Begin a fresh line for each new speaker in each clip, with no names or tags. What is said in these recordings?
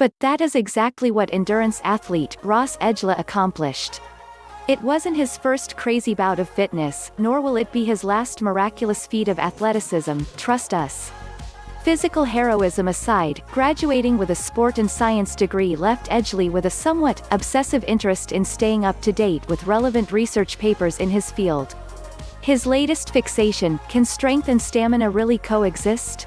But that is exactly what endurance athlete Ross Edgela accomplished. It wasn't his first crazy bout of fitness, nor will it be his last miraculous feat of athleticism, trust us. Physical heroism aside, graduating with a sport and science degree left Edgley with a somewhat obsessive interest in staying up to date with relevant research papers in his field. His latest fixation: can strength and stamina really coexist?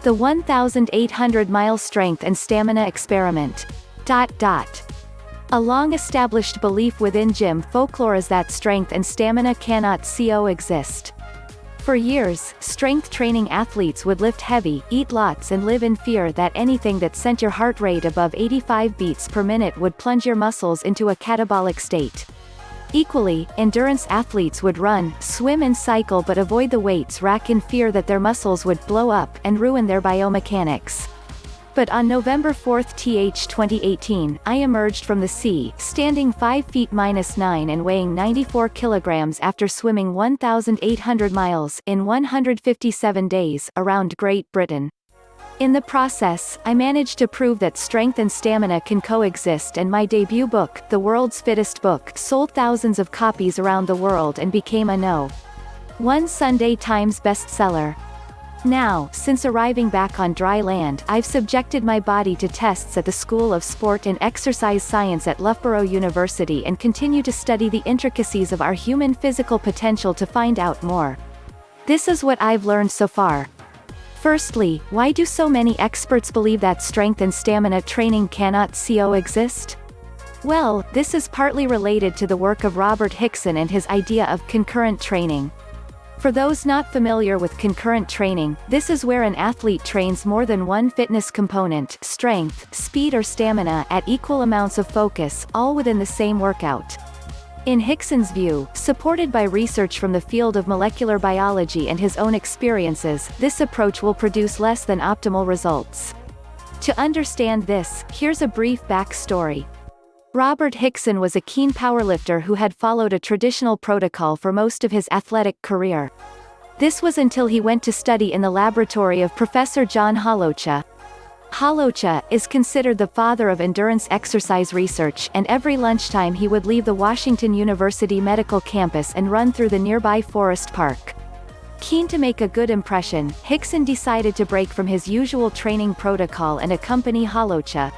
The 1,800-mile strength and stamina experiment. A long-established belief within gym folklore is that strength and stamina cannot coexist. For years, strength training athletes would lift heavy, eat lots and live in fear that anything that sent your heart rate above 85 beats per minute would plunge your muscles into a catabolic state. Equally, endurance athletes would run, swim and cycle but avoid the weights rack in fear that their muscles would blow up and ruin their biomechanics. But on November 4, 2018, I emerged from the sea, standing 5 feet -9 and weighing 94 kilograms after swimming 1,800 miles in 157 days around Great Britain. In the process, I managed to prove that strength and stamina can coexist, and my debut book, The World's Fittest Book, sold thousands of copies around the world and became a No. 1 Sunday Times bestseller. Now, since arriving back on dry land, I've subjected my body to tests at the School of Sport and Exercise Science at Loughborough University and continue to study the intricacies of our human physical potential to find out more. This is what I've learned so far. Firstly, why do so many experts believe that strength and stamina training cannot coexist? Well, this is partly related to the work of Robert Hickson and his idea of concurrent training. For those not familiar with concurrent training, this is where an athlete trains more than one fitness component, strength, speed or stamina, at equal amounts of focus, all within the same workout. In Hickson's view, supported by research from the field of molecular biology and his own experiences, this approach will produce less than optimal results. To understand this, here's a brief backstory. Robert Hickson was a keen powerlifter who had followed a traditional protocol for most of his athletic career. This was until he went to study in the laboratory of Professor John Holocha. Holocha is considered the father of endurance exercise research, and every lunchtime he would leave the Washington University Medical Campus and run through the nearby Forest Park. Keen to make a good impression, Hickson decided to break from his usual training protocol and accompany Holocha.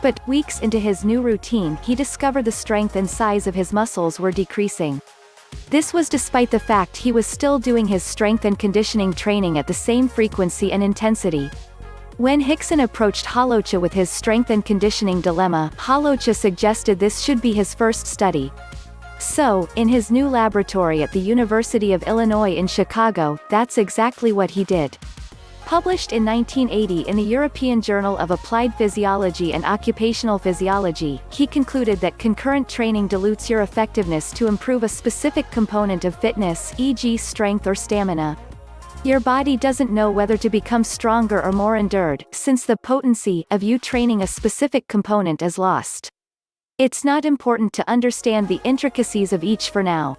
But, weeks into his new routine, he discovered the strength and size of his muscles were decreasing. This was despite the fact he was still doing his strength and conditioning training at the same frequency and intensity. When Hickson approached Holocha with his strength and conditioning dilemma, Holocha suggested this should be his first study. So, in his new laboratory at the University of Illinois in Chicago, that's exactly what he did. Published in 1980 in the European Journal of Applied Physiology and Occupational Physiology, he concluded that concurrent training dilutes your effectiveness to improve a specific component of fitness, e.g. strength or stamina. Your body doesn't know whether to become stronger or more endured, since the potency of you training a specific component is lost. It's not important to understand the intricacies of each for now.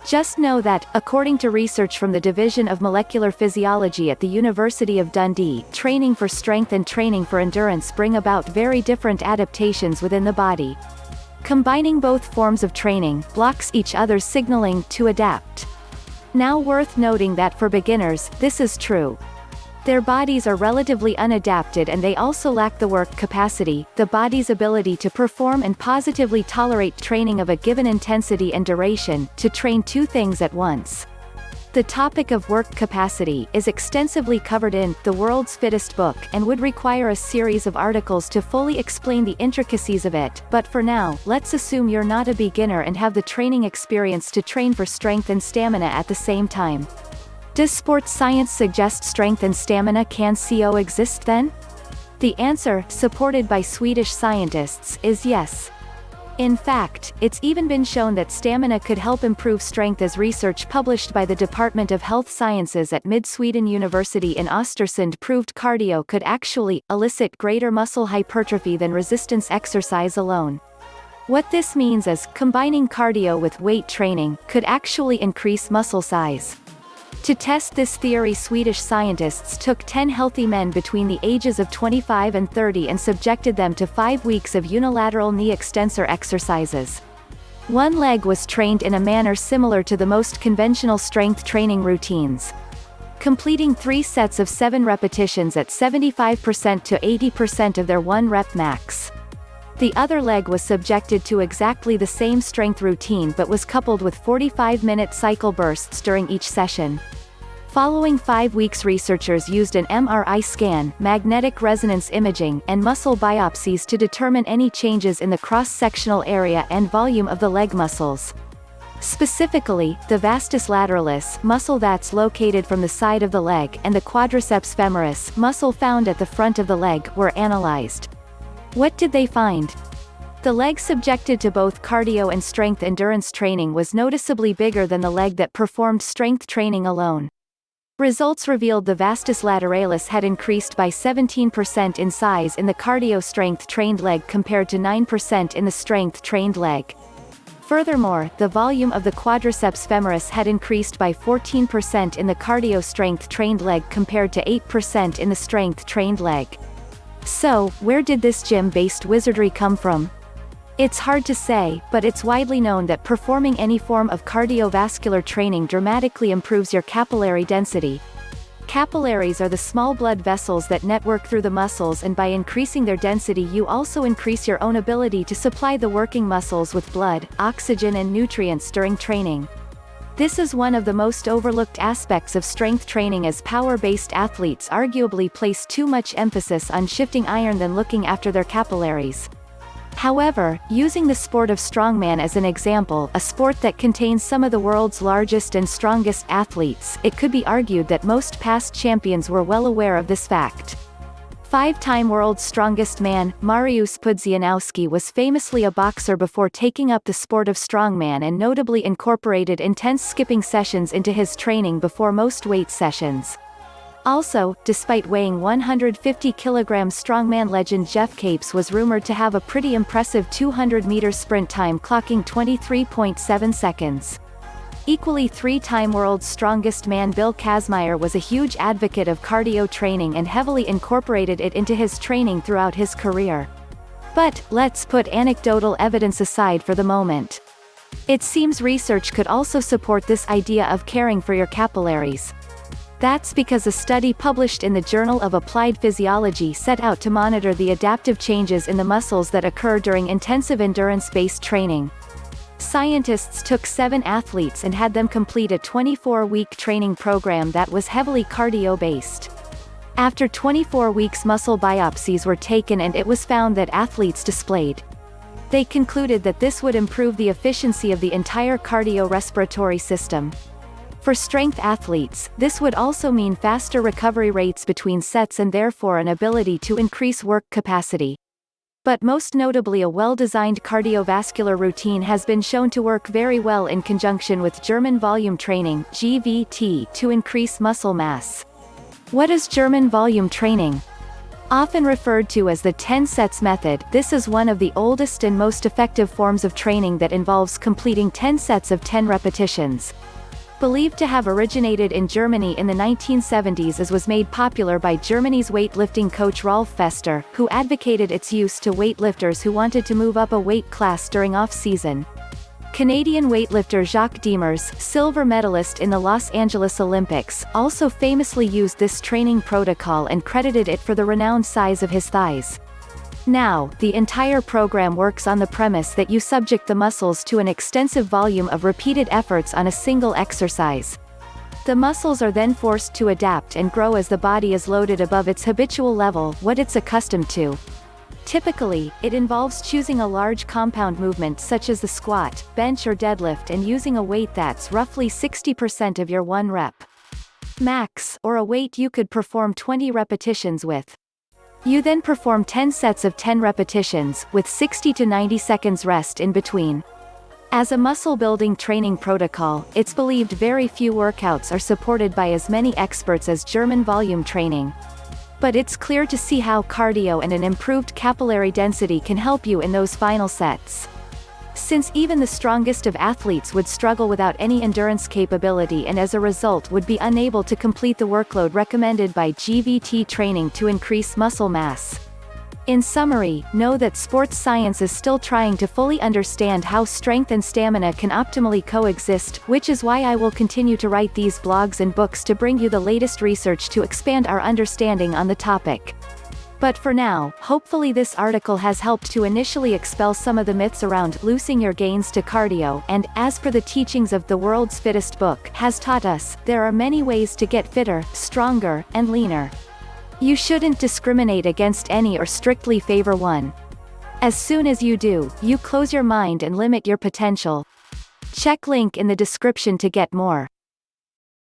Just know that, according to research from the Division of Molecular Physiology at the University of Dundee, training for strength and training for endurance bring about very different adaptations within the body. Combining both forms of training blocks each other's signaling to adapt. Now worth noting that for beginners, this is true. Their bodies are relatively unadapted and they also lack the work capacity, the body's ability to perform and positively tolerate training of a given intensity and duration, to train two things at once. The topic of work capacity is extensively covered in The World's Fittest Book and would require a series of articles to fully explain the intricacies of it, but for now, let's assume you're not a beginner and have the training experience to train for strength and stamina at the same time. Does sports science suggest strength and stamina can coexist then? The answer, supported by Swedish scientists, is yes. In fact, it's even been shown that stamina could help improve strength, as research published by the Department of Health Sciences at Mid-Sweden University in Östersund proved cardio could actually elicit greater muscle hypertrophy than resistance exercise alone. What this means is, combining cardio with weight training could actually increase muscle size. To test this theory, Swedish scientists took 10 healthy men between the ages of 25 and 30 and subjected them to 5 weeks of unilateral knee extensor exercises. One leg was trained in a manner similar to the most conventional strength training routines, completing 3 sets of 7 repetitions at 75% to 80% of their 1 rep max. The other leg was subjected to exactly the same strength routine but was coupled with 45-minute cycle bursts during each session. Following 5 weeks, researchers used an MRI scan, magnetic resonance imaging, and muscle biopsies to determine any changes in the cross-sectional area and volume of the leg muscles. Specifically, the vastus lateralis muscle that's located from the side of the leg and the quadriceps femoris muscle found at the front of the leg were analyzed. What did they find? The leg subjected to both cardio and strength endurance training was noticeably bigger than the leg that performed strength training alone. Results revealed the vastus lateralis had increased by 17% in size in the cardio strength-trained leg compared to 9% in the strength-trained leg. Furthermore, the volume of the quadriceps femoris had increased by 14% in the cardio strength-trained leg compared to 8% in the strength-trained leg. So, where did this gym-based wizardry come from? It's hard to say, but it's widely known that performing any form of cardiovascular training dramatically improves your capillary density. Capillaries are the small blood vessels that network through the muscles, and by increasing their density you also increase your own ability to supply the working muscles with blood, oxygen and nutrients during training. This is one of the most overlooked aspects of strength training, as power-based athletes arguably place too much emphasis on shifting iron than looking after their capillaries. However, using the sport of strongman as an example, a sport that contains some of the world's largest and strongest athletes, it could be argued that most past champions were well aware of this fact. 5-time world's strongest man, Mariusz Pudzianowski, was famously a boxer before taking up the sport of strongman and notably incorporated intense skipping sessions into his training before most weight sessions. Also, despite weighing 150 kilograms, strongman legend Jeff Capes was rumored to have a pretty impressive 200-meter sprint time, clocking 23.7 seconds. Equally, 3-time world's strongest man Bill Kazmaier was a huge advocate of cardio training and heavily incorporated it into his training throughout his career. But, let's put anecdotal evidence aside for the moment. It seems research could also support this idea of caring for your capillaries. That's because a study published in the Journal of Applied Physiology set out to monitor the adaptive changes in the muscles that occur during intensive endurance-based training. Scientists took 7 athletes and had them complete a 24-week training program that was heavily cardio-based. After 24 weeks, muscle biopsies were taken and it was found that athletes displayed. They concluded that this would improve the efficiency of the entire cardiorespiratory system. For strength athletes, this would also mean faster recovery rates between sets and therefore an ability to increase work capacity. But most notably, a well-designed cardiovascular routine has been shown to work very well in conjunction with German volume training (GVT) to increase muscle mass. What is German volume training? Often referred to as the 10 sets method, this is one of the oldest and most effective forms of training that involves completing 10 sets of 10 repetitions. Believed to have originated in Germany in the 1970s, as was made popular by Germany's weightlifting coach Rolf Fester, who advocated its use to weightlifters who wanted to move up a weight class during off-season. Canadian weightlifter Jacques Demers, silver medalist in the Los Angeles Olympics, also famously used this training protocol and credited it for the renowned size of his thighs. Now, the entire program works on the premise that you subject the muscles to an extensive volume of repeated efforts on a single exercise. The muscles are then forced to adapt and grow as the body is loaded above its habitual level, what it's accustomed to. Typically, it involves choosing a large compound movement such as the squat, bench or deadlift and using a weight that's roughly 60% of your 1 rep max, or a weight you could perform 20 repetitions with. You then perform 10 sets of 10 repetitions, with 60 to 90 seconds rest in between. As a muscle-building training protocol, it's believed very few workouts are supported by as many experts as German volume training. But it's clear to see how cardio and an improved capillary density can help you in those final sets. since even the strongest of athletes would struggle without any endurance capability and as a result would be unable to complete the workload recommended by GVT training to increase muscle mass. In summary, know that sports science is still trying to fully understand how strength and stamina can optimally coexist, which is why I will continue to write these blogs and books to bring you the latest research to expand our understanding on the topic. But for now, hopefully this article has helped to initially expel some of the myths around losing your gains to cardio and, as per the teachings of the world's fittest book has taught us, there are many ways to get fitter, stronger, and leaner. You shouldn't discriminate against any or strictly favor one. As soon as you do, you close your mind and limit your potential. Check link in the description to get more.